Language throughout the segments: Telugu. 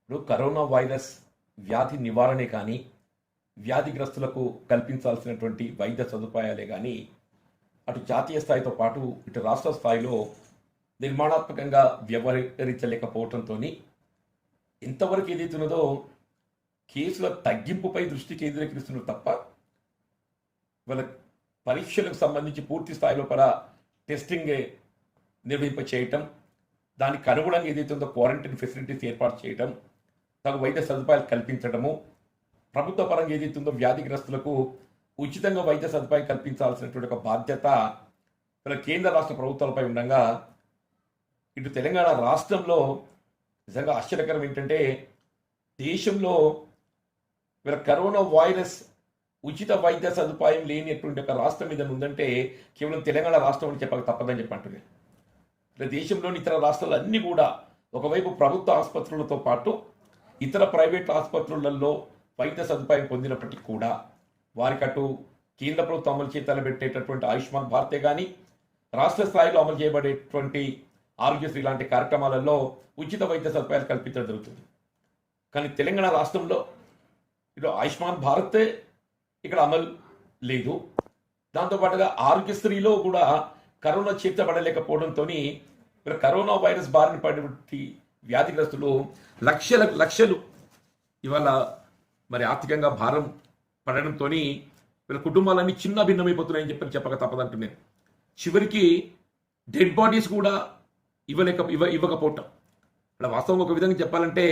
ఇప్పుడు కరోనా వైరస్ వ్యాధి నివారణే కానీ వ్యాధిగ్రస్తులకు కల్పించాల్సినటువంటి వైద్య సదుపాయాలే కానీ అటు జాతీయ స్థాయితో పాటు ఇటు రాష్ట్ర స్థాయిలో నిర్మాణాత్మకంగా వ్యవహరించలేకపోవడంతో ఎంతవరకు ఏదైతున్నదో కేసుల తగ్గింపుపై దృష్టి కేంద్రీకరిస్తున్నారు తప్ప వాళ్ళ పరీక్షలకు సంబంధించి పూర్తి స్థాయిలో టెస్టింగ్ నిర్వహింప చేయటం, దానికి అనుగుణంగా ఏదైతుందో క్వారంటైన్ ఫెసిలిటీస్ ఏర్పాటు చేయడం, తగు వైద్య సదుపాయాలు కల్పించడము, ప్రభుత్వ పరంగా ఏదైతుందో వ్యాధిగ్రస్తులకు ఉచితంగా వైద్య సదుపాయం కల్పించాల్సినటువంటి ఒక బాధ్యత కేంద్ర రాష్ట్ర ప్రభుత్వాలపై ఉండగా ఇటు తెలంగాణ రాష్ట్రంలో నిజంగా ఆశ్చర్యకరం ఏంటంటే దేశంలో కరోనా వైరస్ ఉచిత వైద్య సదుపాయం లేనిటువంటి ఒక రాష్ట్రం మీద ఉందంటే కేవలం తెలంగాణ రాష్ట్రం అని చెప్పక తప్పదని చెప్పంటున్నాను. దేశంలోని ఇతర రాష్ట్రాలు అన్నీ కూడా ఒకవైపు ప్రభుత్వ ఆసుపత్రులతో పాటు ఇతర ప్రైవేట్ ఆసుపత్రులలో వైద్య సదుపాయం పొందినప్పటికీ కూడా వారికి అటు కేంద్ర ప్రభుత్వం అమలు చేతలబెట్టేటటువంటి ఆయుష్మాన్ భారతే కానీ రాష్ట్ర స్థాయిలో అమలు చేయబడేటువంటి ఆరోగ్యశ్రీ లాంటి కార్యక్రమాలలో ఉచిత వైద్య సదుపాయాలు కల్పించడం జరుగుతుంది. కానీ తెలంగాణ రాష్ట్రంలో ఇటు ఆయుష్మాన్ భారతే ఇక్కడ అమలు లేదు. దాంతోపాటుగా ఆరోగ్యశ్రీలో కూడా కరోనా చేర్చబడలేకపోవడంతో కరోనా వైరస్ బారిన పడినటువంటి వ్యాధిగ్రస్తులు లక్షలు ఇవాళ మరి ఆర్థికంగా భారం పడడంతో వీళ్ళ కుటుంబాలన్నీ చిన్న భిన్నమైపోతున్నాయని చెప్పక తప్పదంటున్నాను. చివరికి డెడ్ బాడీస్ కూడా ఇవ్వకపోవటం. ఇక్కడ వాస్తవం ఒక విధంగా చెప్పాలంటే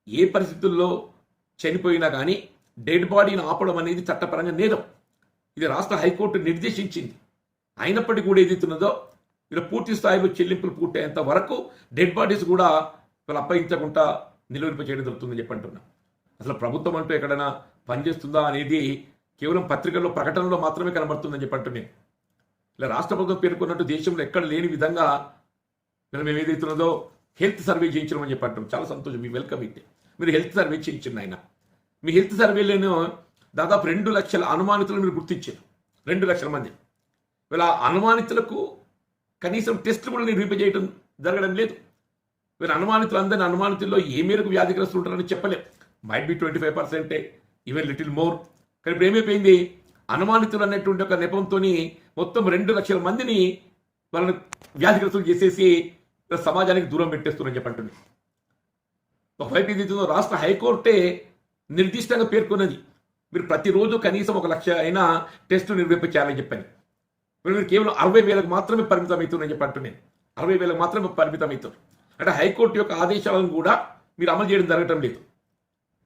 ఏ పరిస్థితుల్లో చనిపోయినా కానీ డెడ్ బాడీని ఆపడం అనేది చట్టపరంగా నేరం. ఇది రాష్ట్ర హైకోర్టు నిర్దేశించింది. అయినప్పటికీ కూడా ఏదైతున్నదో వీళ్ళ పూర్తి స్థాయిలో చెల్లింపులు పూర్తయ్యేంత వరకు డెడ్ బాడీస్ కూడా వీళ్ళు అప్పగించకుండా నిలువరింప చేయడం జరుగుతుందని చెప్పంటున్నా. అసలు ప్రభుత్వం అంటూ ఎక్కడైనా పనిచేస్తుందా అనేది కేవలం పత్రికల్లో ప్రకటనలో మాత్రమే కనబడుతుందని చెప్పంటున్నాను. ఇలా రాష్ట్ర ప్రభుత్వం పేర్కొన్నట్టు దేశంలో ఎక్కడ లేని విధంగా మేము ఏదైతున్నదో హెల్త్ సర్వే చేయించడం అని చెప్పంటున్నాం. చాలా సంతోషం, మీ వెల్కమ్ ఇట్. మీరు హెల్త్ సర్వే చేయించండి. ఆయన మీ హెల్త్ సర్వేలను దాదాపు 2 లక్షల అనుమానితులు మీరు గుర్తించారు. 2 లక్షల మంది. వీళ్ళ అనుమానితులకు కనీసం టెస్టులు కూడా నిర్వహింపజేయడం జరగడం లేదు. వీళ్ళ అనుమానితులందరినీ అనుమానితుల్లో ఏ మేరకు వ్యాధిగ్రస్తులు ఉంటారని చెప్పలేం. Might be 25%, even little more. కానీ ఇప్పుడు ఏమైపోయింది, అనుమానితులు అనేటువంటి ఒక నెపంతో మొత్తం 2 లక్షల మందిని వాళ్ళని వ్యాధిగ్రస్తులు చేసేసి సమాజానికి దూరం పెట్టేస్తున్నారని చెప్పంటుంది. ఒకవైపు ఇది రాష్ట్ర హైకోర్టే నిర్దిష్టంగా పేర్కొన్నది, మీరు ప్రతిరోజు కనీసం 1 లక్ష అయినా టెస్టు నిర్వహింప చేయాలని చెప్పాను. మీరు కేవలం 60,000 మాత్రమే పరిమితం అవుతుందని చెప్పి అంటున్నాను. 60,000 మాత్రమే పరిమితం అవుతుంది. అంటే హైకోర్టు యొక్క ఆదేశాలను కూడా మీరు అమలు చేయడం జరగటం లేదు.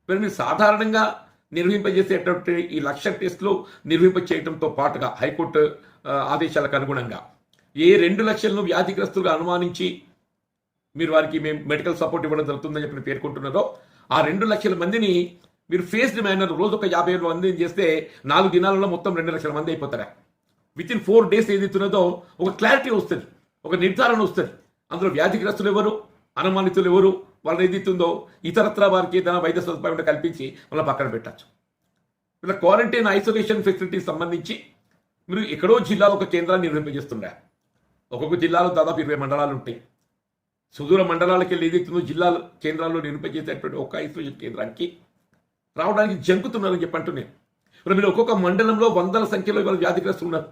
మీరు సాధారణంగా నిర్వహింపజేసేటటువంటి ఈ 1 లక్ష టెస్టులు నిర్వహింప చేయడంతో పాటుగా హైకోర్టు ఆదేశాలకు అనుగుణంగా ఏ 2 లక్షలను వ్యాధిగ్రస్తులుగా అనుమానించి మీరు వారికి మేము మెడికల్ సపోర్ట్ ఇవ్వడం జరుగుతుందని చెప్పి పేర్కొంటున్నారో ఆ 2 లక్షల మందిని మీరు ఫేస్డ్ మేనర్ రోజు ఒక 50 మందిని చేస్తే 4 దినాలలో మొత్తం 2 లక్షల మంది అయిపోతారా. విత్ ఇన్ 4 డేస్ ఏదైతున్నదో ఒక క్లారిటీ వస్తుంది, ఒక నిర్ధారణ వస్తుంది. అందులో వ్యాధిగ్రస్తులు ఎవరు, అనుమానితులు ఎవరు, వాళ్ళని ఏదైతుందో ఇతరత్ర వారికి ఏదైనా వైద్య సదుపాయం కల్పించి వాళ్ళ పక్కన పెట్టచ్చు. ఇలా క్వారంటైన్ ఐసోలేషన్ ఫెసిలిటీకి సంబంధించి మీరు ఎక్కడో జిల్లాలో ఒక కేంద్రాన్ని నిర్వహింపజేస్తుండే. ఒక్కొక్క జిల్లాలో దాదాపు 20 మండలాలు ఉంటాయి. సుదూర మండలాలకు వెళ్ళి ఏదైతుందో జిల్లా కేంద్రాల్లో నిర్వహింపజేసేటువంటి ఒక ఐసోలేషన్ కేంద్రానికి రావడానికి జంకుతున్నారని చెప్పంటున్నాను. ఇప్పుడు మీరు ఒక్కొక్క మండలంలో 100ల సంఖ్యలో ఇవాళ వ్యాధిగ్రస్తులు ఉన్నారు.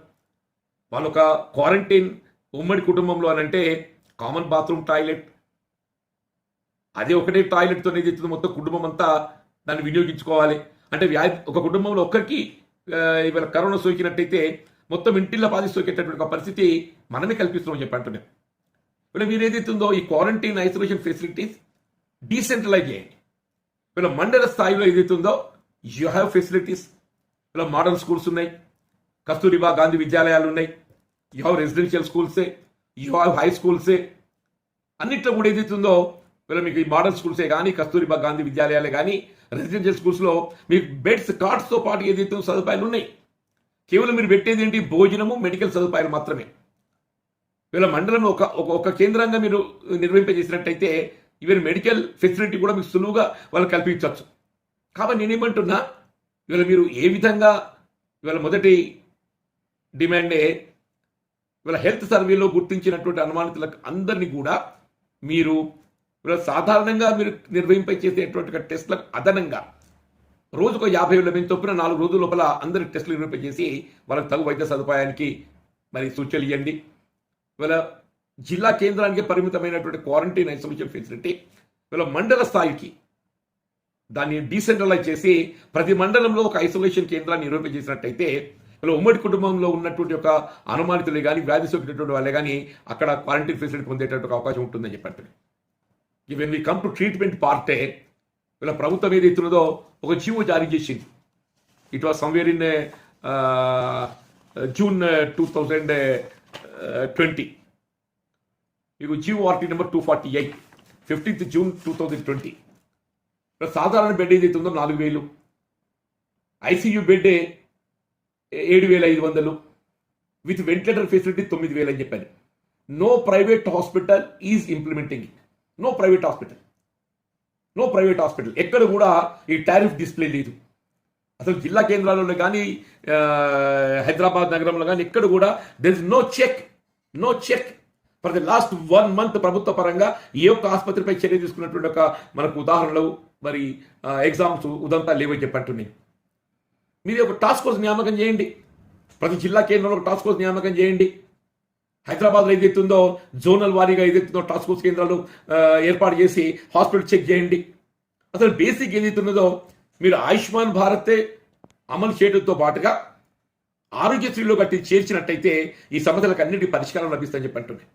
వాళ్ళు ఒక క్వారంటైన్ ఉమ్మడి కుటుంబంలో అని అంటే కామన్ బాత్రూమ్, టాయిలెట్, అదే ఒకటే టాయిలెట్తో ఏదైతుందో మొత్తం కుటుంబం అంతా దాన్ని వినియోగించుకోవాలి. అంటే ఒక కుటుంబంలో ఒక్కరికి ఇవాళ కరోనా సోకినట్టయితే మొత్తం ఇంటిల్లో బాధ సోకేటటువంటి ఒక పరిస్థితి మనమే కల్పిస్తున్నామని చెప్పి అంటున్నాం. ఇప్పుడు మీరు ఏదైతుందో ఈ క్వారంటైన్ ఐసోలేషన్ ఫెసిలిటీస్ డీసెంట్రలైజ్ చేయండి. ఇలా మండల స్థాయిలో ఏదైతుందో యూ హ్యావ్ ఫెసిలిటీస్. ఇలా మోడల్ స్కూల్స్ ఉన్నాయి, కస్తూరిబా గాంధీ విద్యాలయాలు ఉన్నాయి, యూ హ్యావ్ రెసిడెన్షియల్ స్కూల్సే, యూ హ్యావ్ హై స్కూల్సే. అన్నిట్లో కూడా ఏదైతుందో ఇలా మీకు ఈ మోడల్ స్కూల్సే కానీ కస్తూరిబా గాంధీ విద్యాలయాలే కానీ రెసిడెన్షియల్ స్కూల్స్లో మీకు బెడ్స్, కార్డ్స్తో పాటు ఏదైతే సదుపాయాలు ఉన్నాయి. కేవలం మీరు పెట్టేది ఏంటి, భోజనము, మెడికల్ సదుపాయాలు మాత్రమే. వీళ్ళ మండలంలో ఒక కేంద్రంగా మీరు నిర్వహింపజేసినట్టయితే ఈవెన్ మెడికల్ ఫెసిలిటీ కూడా మీకు సులువుగా వాళ్ళు కల్పించవచ్చు. కాబట్టి నేనేమంటున్నా, ఇవాళ మీరు ఏ విధంగా ఇవాళ మొదటి డిమాండే ఇవాళ హెల్త్ సర్వేలో గుర్తించినటువంటి అనుమానితులకు అందరినీ కూడా మీరు ఇలా సాధారణంగా మీరు నిర్వహింపై చేసేటువంటి టెస్టులకు అదనంగా రోజుకు 50,000 మంది చొప్పున 4 రోజుల లోపల అందరికి టెస్టులు నిర్వహింప చేసి వాళ్ళకి తగు వైద్య సదుపాయానికి మరి సూచనలు ఇవ్వండి. ఇవాళ జిల్లా కేంద్రానికి పరిమితమైనటువంటి క్వారంటైన్ ఐసోలేషన్ ఫెసిలిటీ ఇవాళ మండల స్థాయికి దాన్ని డీసెంట్రలైజ్ చేసి ప్రతి మండలంలో ఒక ఐసోలేషన్ కేంద్రాన్ని నిర్వహింపజేసినట్టయితే ఇలా ఉమ్మడి కుటుంబంలో ఉన్నటువంటి ఒక అనుమానితులే కానీ వ్యాధి సోకినటువంటి వాళ్ళే కానీ అక్కడ క్వారంటైన్ ఫెసిలిటీ పొందేటటువంటి అవకాశం ఉంటుందని చెప్పండి. Even we come to treatment పార్టే ఇలా ప్రభుత్వం ఏదైతున్నదో ఒక జీవో జారీ చేసింది. It was somewhere in June 2020. మీకు GO RT number 248 15th June 2020. సాధారణ బెడ్ ఏదైతే ఉందో 4,000, ICU bed 7,500, with ventilator facility 9,000 అని చెప్పాను. No private hospital is implementing it. No private hospital ఎక్కడ కూడా ఈ టారిఫ్ డిస్ప్లే లేదు. అసలు జిల్లా కేంద్రాలలో కానీ హైదరాబాద్ నగరంలో కానీ ఎక్కడ కూడా there is no check for the last 1 month ప్రభుత్వ పరంగా ఏ ఒక్క ఆసుపత్రిపై చర్య తీసుకున్నటువంటి ఒక మనకు ఉదాహరణలు మరి ఎగ్జామ్స్ ఉదంతా లేవని చెప్పంటున్నాయి. మీరు ఒక టాస్క్ ఫోర్స్ నియామకం చేయండి. ప్రతి జిల్లా కేంద్రంలో ఒక టాస్క్ ఫోర్స్ నియామకం చేయండి. హైదరాబాద్లో ఏదైతుందో జోనల్ వారీగా ఏదైతుందో టాస్క్ ఫోర్స్ కేంద్రాలు ఏర్పాటు చేసి హాస్పిటల్ చెక్ చేయండి. అసలు బేసిక్ ఏదైతున్నదో మీరు ఆయుష్మాన్ భారతే అమలు చేయడంతో పాటుగా ఆరోగ్యశ్రీలో కట్టి చేర్చినట్టయితే ఈ సమస్యలకు అన్నిటి పరిష్కారం లభిస్తుందని చెప్పంటున్నాయి.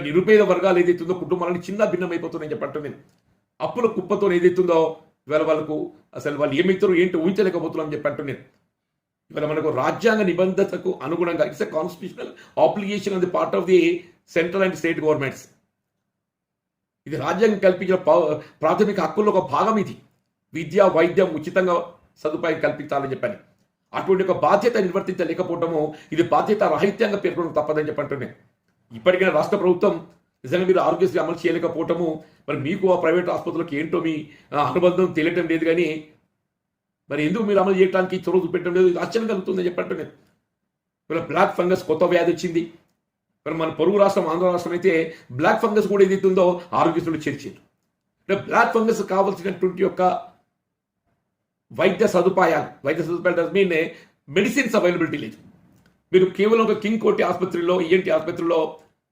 నిరుపేద వర్గాలు ఏదైతుందో కుటుంబాలను చిన్న భిన్నమైపోతున్నాయని చెప్పంటున్నాను. అప్పుల కుప్పతో ఏదైతుందో ఇవాళ వాళ్ళకు అసలు వాళ్ళు ఏమైతారో ఏంటో ఊహించలేకపోతున్నాం చెప్పంటున్నాను. ఇవాళ మనకు రాజ్యాంగ నిబంధనకు అనుగుణంగా it's a constitutional obligation on the part of the central and state governments. ఇది రాజ్యాంగం కల్పించిన ప్రాథమిక హక్కుల్లో ఒక భాగం. ఇది విద్య వైద్యం ఉచితంగా సదుపాయం కల్పించాలని చెప్పని అటువంటి ఒక బాధ్యత నిర్వర్తించలేకపోవటము ఇది బాధ్యత రాహిత్యంగా పేర్కొనడం తప్పదని చెప్పంటున్నాను. ఇప్పటికైనా రాష్ట్ర ప్రభుత్వం నిజంగా మీరు ఆరోగ్యశ్రీ అమలు చేయలేకపోవటము మరి మీకు ఆ ప్రైవేట్ ఆసుపత్రులకు ఏంటో మీ అనుబంధం తెలియటం లేదు. కానీ మరి ఎందుకు మీరు అమలు చేయడానికి చొరవ చూపెట్టడం లేదు, ఆశ్చర్యం కలుగుతుందని చెప్పంటున్నాను. ఇలా బ్లాక్ ఫంగస్ కొత్త వ్యాధి వచ్చింది. మరి మన పొరుగు రాష్ట్రం ఆంధ్ర రాష్ట్రం అయితే బ్లాక్ ఫంగస్ కూడా ఏదైతుందో ఆరోగ్యశ్రీలో చేర్చారు. బ్లాక్ ఫంగస్ కావాల్సినటువంటి యొక్క వైద్య సదుపాయాలు మీన్ మెడిసిన్స్ అవైలబిలిటీ లేదు. మీరు కేవలం ఒక కింగ్ కోటి ఆసుపత్రిలో ఈఎన్టీ ఆసుపత్రిలో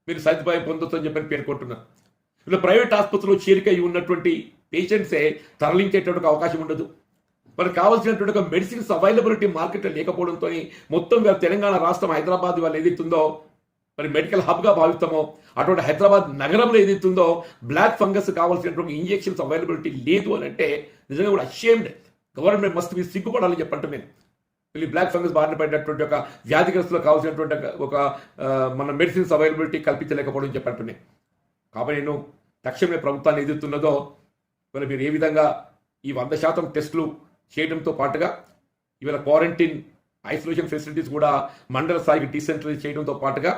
మీరు సదుపాయం పొందొచ్చు అని చెప్పని పేర్కొంటున్నారు. ఇలా ప్రైవేట్ ఆసుపత్రిలో చేరికై ఉన్నటువంటి పేషెంట్సే తరలించేటువంటి అవకాశం ఉండదు. మనకు కావాల్సినటువంటి ఒక మెడిసిన్స్ అవైలబిలిటీ మార్కెట్లో లేకపోవడంతో మొత్తం తెలంగాణ రాష్ట్రం హైదరాబాద్ వాళ్ళు ఏదైతుందో మరి మెడికల్ హబ్గా భావిస్తామో అటువంటి హైదరాబాద్ నగరంలో ఏదైతుందో బ్లాక్ ఫంగస్ కావాల్సినటువంటి ఇంజెక్షన్స్ అవైలబిలిటీ లేదు అని అంటే నిజంగా కూడా అషేమ్డ్. గవర్నమెంట్ మస్ట్ బి సిగ్గుపడాలని చెప్పంటే నేను ఈ బ్లాక్ ఫంగస్ బారిన పడినటువంటి ఒక వ్యాధిగ్రస్తులకు కావాల్సినటువంటి ఒక మన మెడిసిన్స్ అవైలబిలిటీ కల్పించలేకపోవడం చెప్పంటున్నాయి. కాబట్టి నేను తక్షణమే ప్రభుత్వాన్ని ఎదుగుతున్నదో ఇవాళ మీరు ఏ విధంగా ఈ 100% టెస్టులు చేయడంతో పాటుగా ఇవాళ క్వారంటైన్ ఐసోలేషన్ ఫెసిలిటీస్ కూడా మండల స్థాయికి డీసెంట్రలైజ్ చేయడంతో పాటుగా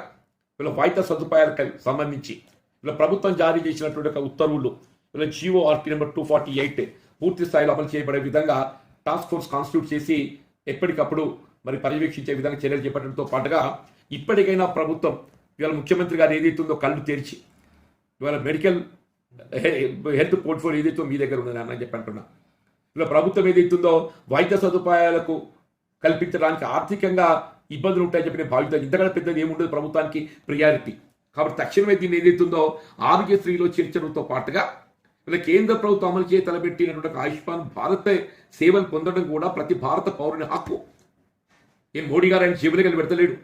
వీళ్ళ వైద్య సదుపాయాలకు సంబంధించి ఇలా ప్రభుత్వం జారీ చేసినటువంటి ఒక ఉత్తర్వులు ఇలా జీవో ఆర్టీ నెంబర్ 248 పూర్తి స్థాయిలో అమలు చేయబడే విధంగా టాస్క్ ఫోర్స్ కాన్స్టిట్యూట్ చేసి ఎప్పటికప్పుడు మరి పర్యవేక్షించే విధంగా చర్యలు చేపట్టడంతో పాటుగా ఇప్పటికైనా ప్రభుత్వం ఇవాళ ముఖ్యమంత్రి గారు ఏదైతుందో కళ్ళు తెరిచి ఇవాళ మెడికల్ హెల్త్ పోర్ట్ఫోలియో ఏదైతే మీ దగ్గర ఉన్నది అని చెప్పి అంటున్నా. ఇలా ప్రభుత్వం ఏదైతుందో వైద్య సదుపాయాలకు కల్పించడానికి ఆర్థికంగా ఇబ్బందులు ఉంటాయని చెప్పి నేను భావిస్తాను. ఇంతకన్నా పెద్దది ఏముండదు ప్రభుత్వానికి ప్రియారిటీ. కాబట్టి తక్షణమే దీన్ని ఏదైతుందో ఆరోగ్యశ్రీలో చేర్చడంతో పాటుగా ఇలా కేంద్ర ప్రభుత్వం అమలు చేయ తలపెట్టినటువంటి ఆయుష్మాన్ భారత్ సేవలు పొందడం కూడా ప్రతి భారత పౌరుని హక్కు. ఏం మోడీ గారు ఆయన జేబులోకి వెళ్ళి పెడతలేడు.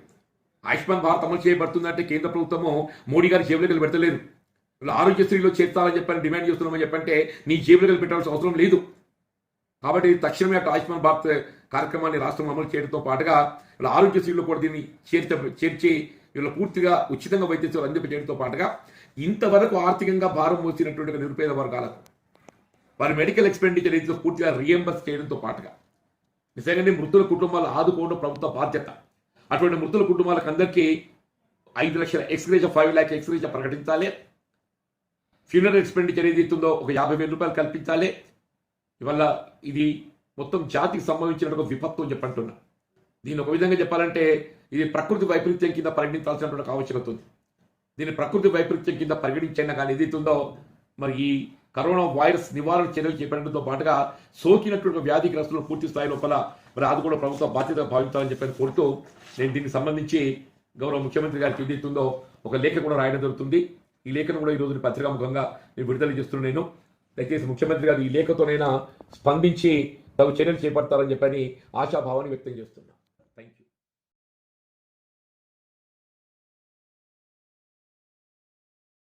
ఆయుష్మాన్ భారత్ అమలు చేయబడుతుందంటే కేంద్ర ప్రభుత్వము మోడీ గారి జేబులోకి వెళ్ళి పెడతలేరు. ఇలా ఆరోగ్యశ్రీలో చేర్చాలని చెప్పని డిమాండ్ చేస్తున్నామని చెప్పంటే నీ జేబులోకి వెళ్ళి పెట్టాల్సిన అవసరం లేదు. కాబట్టి తక్షణమే అటు ఆయుష్మాన్ భారత్ కార్యక్రమాన్ని రాష్ట్రం అమలు చేయడంతో పాటుగా ఇలా ఆరోగ్యశ్రీలో కూడా దీన్ని చేర్చి వీళ్ళు పూర్తిగా ఉచితంగా వైద్య సేవలు అందించడంతో పాటుగా ఇంతవరకు ఆర్థికంగా భారం మోసినటువంటి నిరుపేద వర్గాలకు వారి మెడికల్ ఎక్స్పెండిచర్ ఏదో పూర్తిగా రియంబర్స్ చేయడంతో పాటుగా నిజంగానే మృతుల కుటుంబాలు ఆదుకోవడం ప్రభుత్వ బాధ్యత. అటువంటి మృతుల కుటుంబాలకు అందరికీ 5 లక్షల ఎక్స్గ్రేజ 5 lakh ఎక్స్గ్రేజ ప్రకటించాలి. ఫ్యూనరల్ ఎక్స్పెండిచర్ ఏదైతుందో ఒక 50,000 రూపాయలు కల్పించాలి. ఇవల్ల ఇది మొత్తం జాతికి సంభవించిన ఒక విపత్తు అని చెప్పంటున్నా. దీన్ని ఒక విధంగా చెప్పాలంటే ఇది ప్రకృతి వైపరీత్యం కింద పరిగణించాల్సినటువంటి ఆవశ్యకత ఉంది. దీన్ని ప్రకృతి వైపరీత్యం కింద పరిగణించైనా కానీ ఏదైతుందో మరి ఈ కరోనా వైరస్ నివారణ చర్యలు చేపట్టడంతో పాటుగా సోకినటువంటి వ్యాధిగ్రస్తులను పూర్తి స్థాయి లోపల మరి అది కూడా ప్రభుత్వ బాధ్యత భావించాలని చెప్పని కోరుతూ నేను దీనికి సంబంధించి గౌరవ ముఖ్యమంత్రి గారికి ఏదైతుందో ఒక లేఖ కూడా రాయడం జరుగుతుంది. ఈ లేఖను కూడా ఈ రోజు పత్రికాముఖంగా నేను విడుదల చేస్తున్నాను. నేను దయచేసి ముఖ్యమంత్రి గారు ఈ లేఖతోనైనా స్పందించి తగు చర్యలు చేపడతారని చెప్పని ఆశాభావాన్ని వ్యక్తం చేస్తున్నాను.